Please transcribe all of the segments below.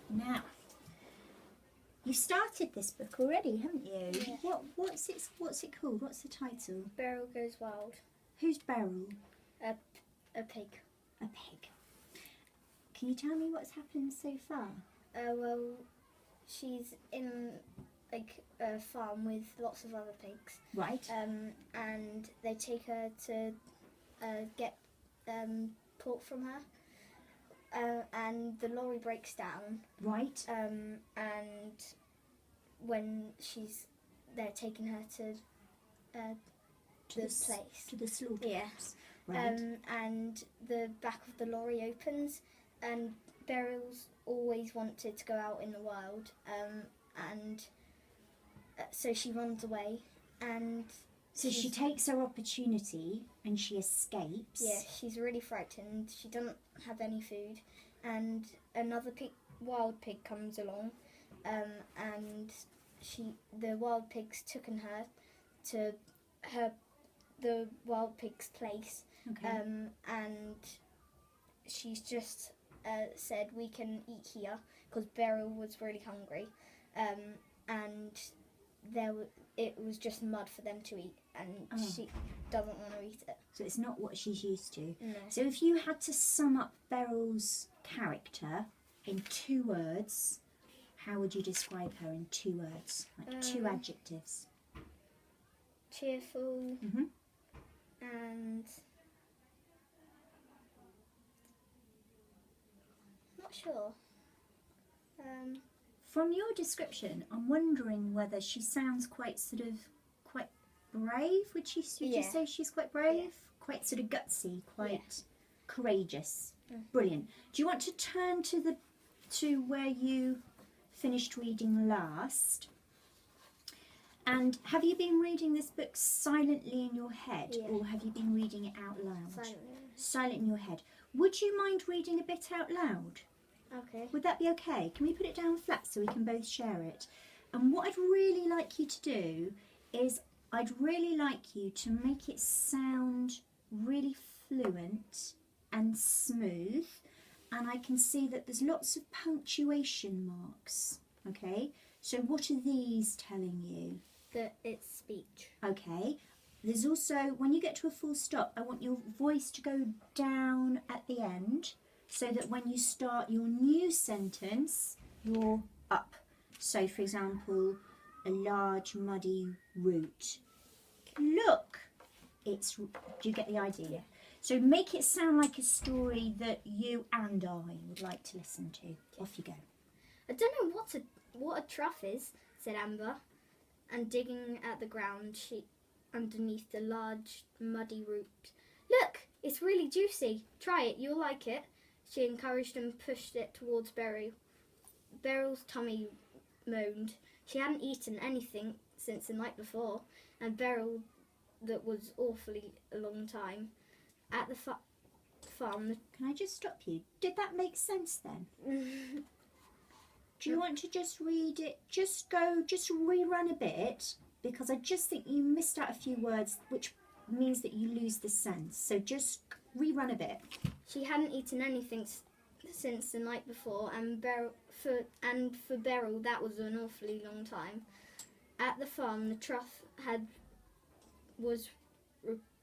Now, you started this book already, haven't you? Yeah. What's it called? What's the title? Beryl Goes Wild. Who's Beryl? A pig. A pig. Can you tell me what's happened so far? Well, she's in like a farm with lots of other pigs. Right. And they take her to get pork from her. And the lorry breaks down. Right. And when they're taking her to the place. To the slaughterhouse. Yes. Right. And the back of the lorry opens, and Beryl's always wanted to go out in the wild, and so she runs away, and so she takes her opportunity and she escapes. Yeah, she's really frightened. She doesn't have any food, and another wild pig comes along, and the wild pig's taken her to the wild pig's place. Okay. And she's just said we can eat here because Beryl was really hungry, and it was just mud for them to eat, and she doesn't want to eat it. So it's not what she's used to. No. So if you had to sum up Beryl's character in 2 words, how would you describe her in 2 words? Like 2 adjectives. Cheerful. Mm-hmm. And not sure. From your description, I'm wondering whether she sounds quite brave. Would you say she's quite brave? Yeah. Quite sort of gutsy, quite courageous. Mm. Brilliant. Do you want to turn to where you finished reading last? And have you been reading this book silently in your head, or have you been reading it out loud? Silently. Silent in your head. Would you mind reading a bit out loud? Okay. Would that be okay? Can we put it down flat so we can both share it? And what I'd really like you to do is I'd really like you to make it sound really fluent and smooth. And I can see that there's lots of punctuation marks. Okay, so what are these telling you? That it's speech. Okay. There's also, when you get to a full stop, I want your voice to go down at the end so that when you start your new sentence, you're up. So, for example, a large muddy route. Look! Do you get the idea? Yeah. So make it sound like a story that you and I would like to listen to. Off you go. I don't know what a trough is, said Amber, and digging at the ground underneath the large muddy root. Look, it's really juicy. Try it, you'll like it. She encouraged and pushed it towards Beryl. Beryl's tummy moaned. She hadn't eaten anything since the night before, and Beryl, that was awfully a long time. At the farm... Can I just stop you? Did that make sense then? Do you want to just read it? Just rerun a bit, because I just think you missed out a few words, which means that you lose the sense. So just rerun a bit. She hadn't eaten anything since the night before, and for Beryl that was an awfully long time. At the farm, the trough was replenished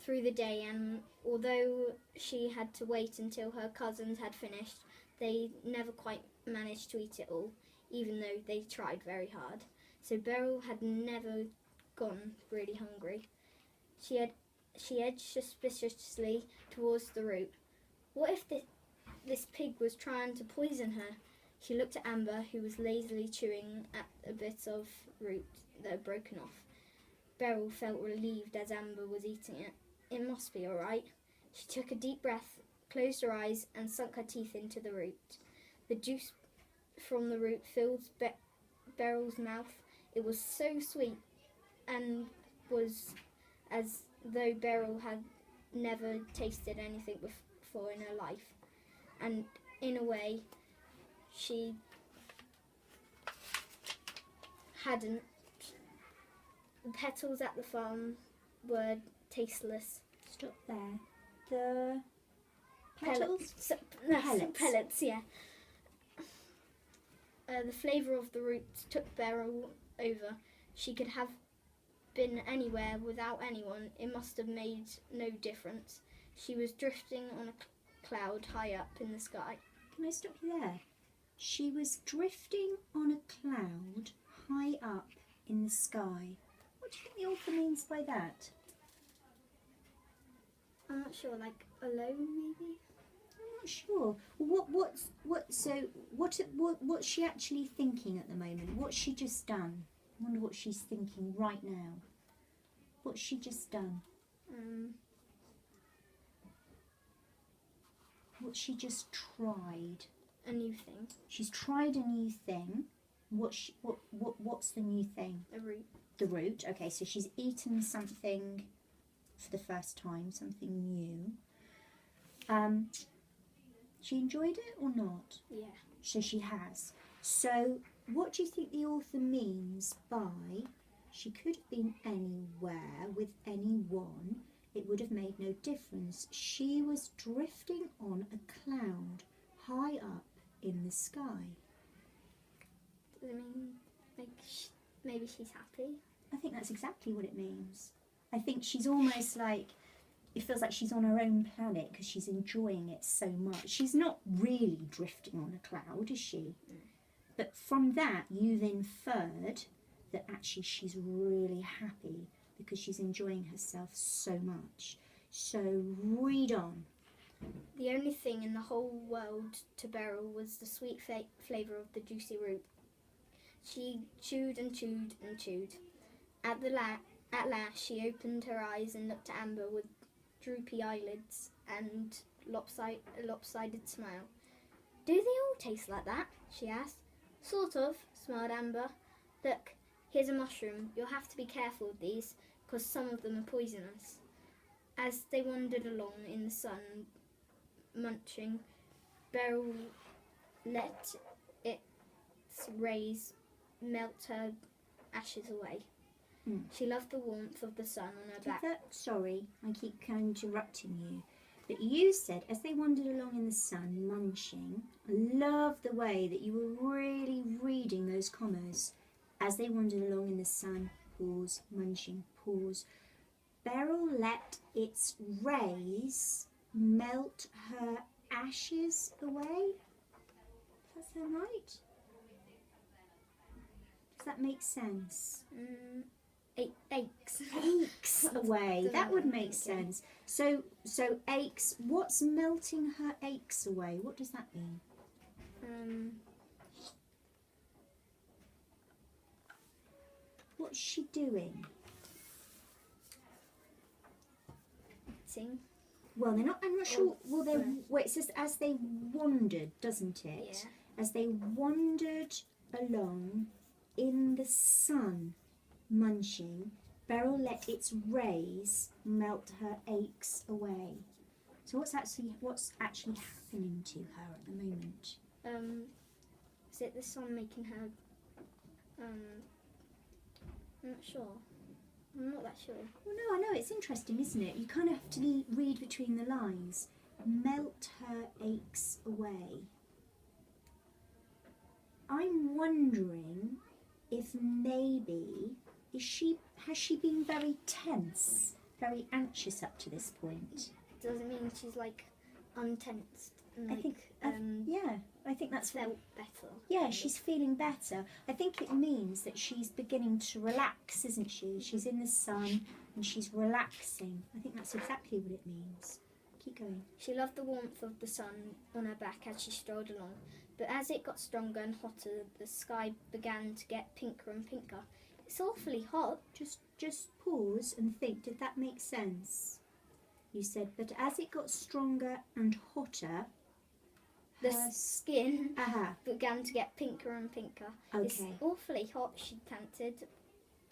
through the day, and although she had to wait until her cousins had finished, they never quite managed to eat it all, even though they tried very hard. So Beryl had never gone really hungry. She edged suspiciously towards the root. What if this pig was trying to poison her? She looked at Amber, who was lazily chewing at a bit of root that had broken off. Beryl felt relieved as Amber was eating it. It must be all right. She took a deep breath, closed her eyes, and sunk her teeth into the root. The juice from the root filled Beryl's mouth. It was so sweet, and was as though Beryl had never tasted anything before in her life. And in a way, she hadn't. The petals at the farm were tasteless. Stop there. The Petals? Pellets. Pellets, yeah. The flavour of the roots took Beryl over. She could have been anywhere without anyone. It must have made no difference. She was drifting on a cloud high up in the sky. Can I stop you there? She was drifting on a cloud high up in the sky. What do you think the author means by that? I'm not sure, like alone maybe? I'm not sure. What's she actually thinking at the moment? What's she just done? I wonder what she's thinking right now. What's she just done? What's she just tried? A new thing. She's tried a new thing. What's the new thing? A root. The root. Okay, so she's eaten something for the first time, something new. She enjoyed it or not? Yeah. So she has. So what do you think the author means by she could have been anywhere with anyone? It would have made no difference. She was drifting on a cloud high up in the sky. Does it mean like maybe she's happy? I think that's exactly what it means. I think she's almost like, it feels like she's on her own planet because she's enjoying it so much. She's not really drifting on a cloud, is she? Mm. But from that, you've inferred that actually she's really happy because she's enjoying herself so much. So read on. The only thing in the whole world to Beryl was the sweet flavour of the juicy root. She chewed and chewed and chewed. At last she opened her eyes and looked at Amber with droopy eyelids and a lopsided smile. Do they all taste like that? She asked. Sort of, smiled Amber. Look, here's a mushroom. You'll have to be careful with these, because some of them are poisonous. As they wandered along in the sun, munching, Beryl let its rays melt her ashes away. She loved the warmth of the sun on her back. Sorry, I keep interrupting you. But you said, as they wandered along in the sun, munching, I love the way that you were really reading those commas. As they wandered along in the sun, pause, munching, pause. Beryl let its rays melt her ashes away. Does that sound right? Does that make sense? Aches. Aches away. That would make sense. So aches. What's melting her aches away? What does that mean? What's she doing? Eating. Well, they're not. I'm not sure. Well, they. Well, it says as they wandered, doesn't it? Yeah. As they wandered along in the sun, munching, Beryl let its rays melt her aches away. So what's actually happening to her at the moment? Is it the sun making her? I'm not sure. I'm not that sure. Well, no, I know it's interesting, isn't it? You kind of have to read between the lines. Melt her aches away. I'm wondering if maybe has she been very tense, very anxious up to this point? Does it mean she's like untensed? And, I think I think that's felt better. Yeah, she's feeling better. I think it means that she's beginning to relax, isn't she? She's in the sun and she's relaxing. I think that's exactly what it means. Keep going. She loved the warmth of the sun on her back as she strolled along, but as it got stronger and hotter, the sky began to get pinker and pinker. It's awfully hot. Just pause and think, did that make sense? You said, but as it got stronger and hotter, the skin Uh-huh. began to get pinker and pinker. Okay. It's awfully hot, she panted.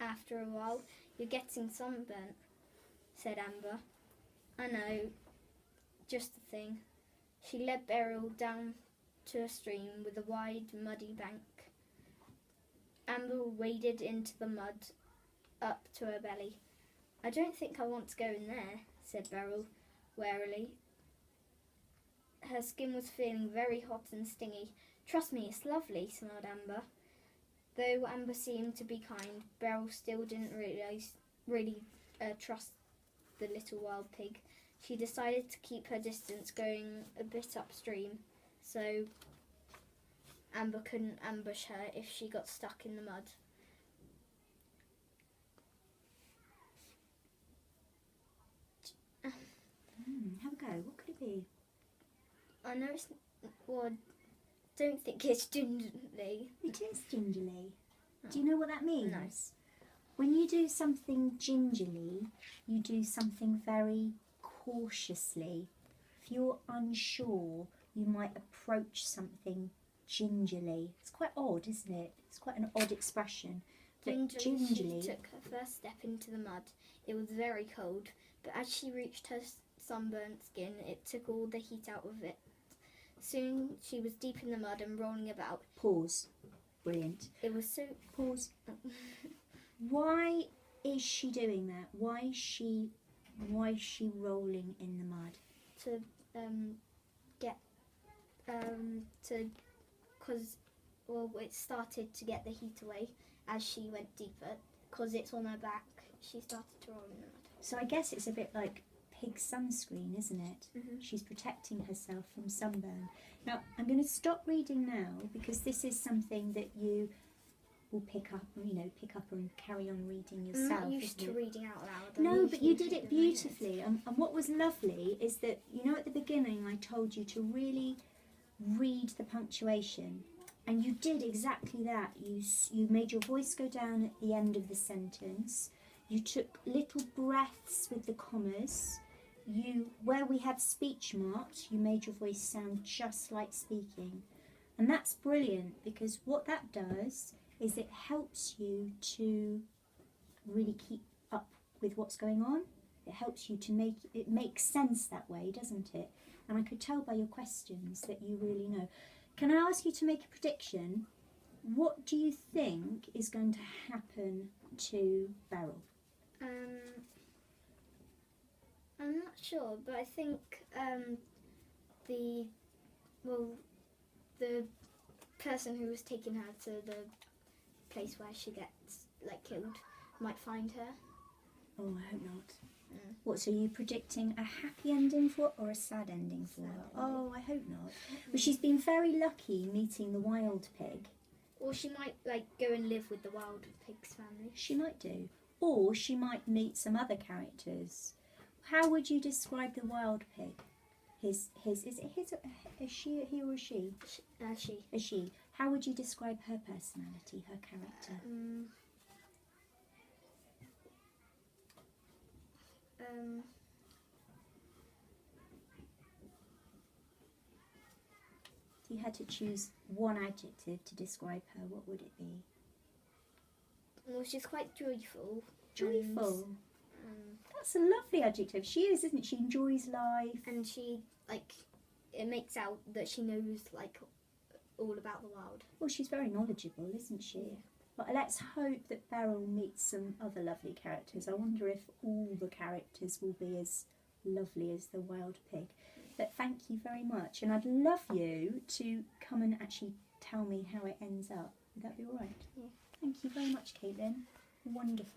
After a while, you're getting sunburnt, said Amber. I know, just the thing. She led Beryl down to a stream with a wide, muddy bank. Amber waded into the mud up to her belly. I don't think I want to go in there, said Beryl warily. her skin was feeling very hot and stingy. "Trust me, it's lovely," smiled Amber. Though Amber seemed to be kind, Beryl still didn't really trust the little wild pig. She decided to keep her distance, going a bit upstream, so Amber couldn't ambush her if she got stuck in the mud. Have a go. What could it be? I know it's... Well, I don't think it's gingerly. It is gingerly. Do you know what that means? No. When you do something gingerly, you do something very cautiously. If you're unsure, you might approach something gingerly. It's quite odd, isn't it? It's quite an odd expression. But Gingerly, she took her first step into the mud. It was very cold, but as she reached her sunburnt skin, it took all the heat out of it. Soon she was deep in the mud and rolling about. Pause. Brilliant. It was so... Pause. Why is she doing that? Why is she rolling in the mud? To because it started to get the heat away as she went deeper. Because it's on her back, she started to roll in the mud. So I guess it's a bit like pig sunscreen, isn't it? Mm-hmm. She's protecting herself from sunburn. Now I'm going to stop reading now because this is something that you will pick up and carry on reading yourself. I'm not used to reading out loud. No, but you did it beautifully. And what was lovely is that, at the beginning I told you to really read the punctuation. And you did exactly that. You made your voice go down at the end of the sentence. You took little breaths with the commas. Where we had speech marks, you made your voice sound just like speaking. And that's brilliant because what that does is it helps you to really keep up with what's going on. It helps you to make sense that way, doesn't it? And I could tell by your questions that you really know. Can I ask you to make a prediction? What do you think is going to happen to Beryl? I'm not sure, but I think the person who was taking her to the place where she gets killed might find her. Oh, I hope not. What, so are you predicting a happy ending for her or a sad ending for her? Oh, I hope not. But she's been very lucky meeting the wild pig. Or she might go and live with the wild pig's family. She might do. Or she might meet some other characters. How would you describe the wild pig? Is she, he or she? She. A she. How would you describe her personality, her character? If you had to choose one adjective to describe her, what would it be? Well, she's quite joyful. Joyful. That's a lovely adjective. She is, isn't she? Enjoys life. And she, it makes out that she knows, all about the wild. Well, she's very knowledgeable, isn't she? Yeah. But let's hope that Beryl meets some other lovely characters. I wonder if all the characters will be as lovely as the wild pig. But thank you very much. And I'd love you to come and actually tell me how it ends up. Would that be all right? Yeah. Thank you very much, Caitlin. Wonderful.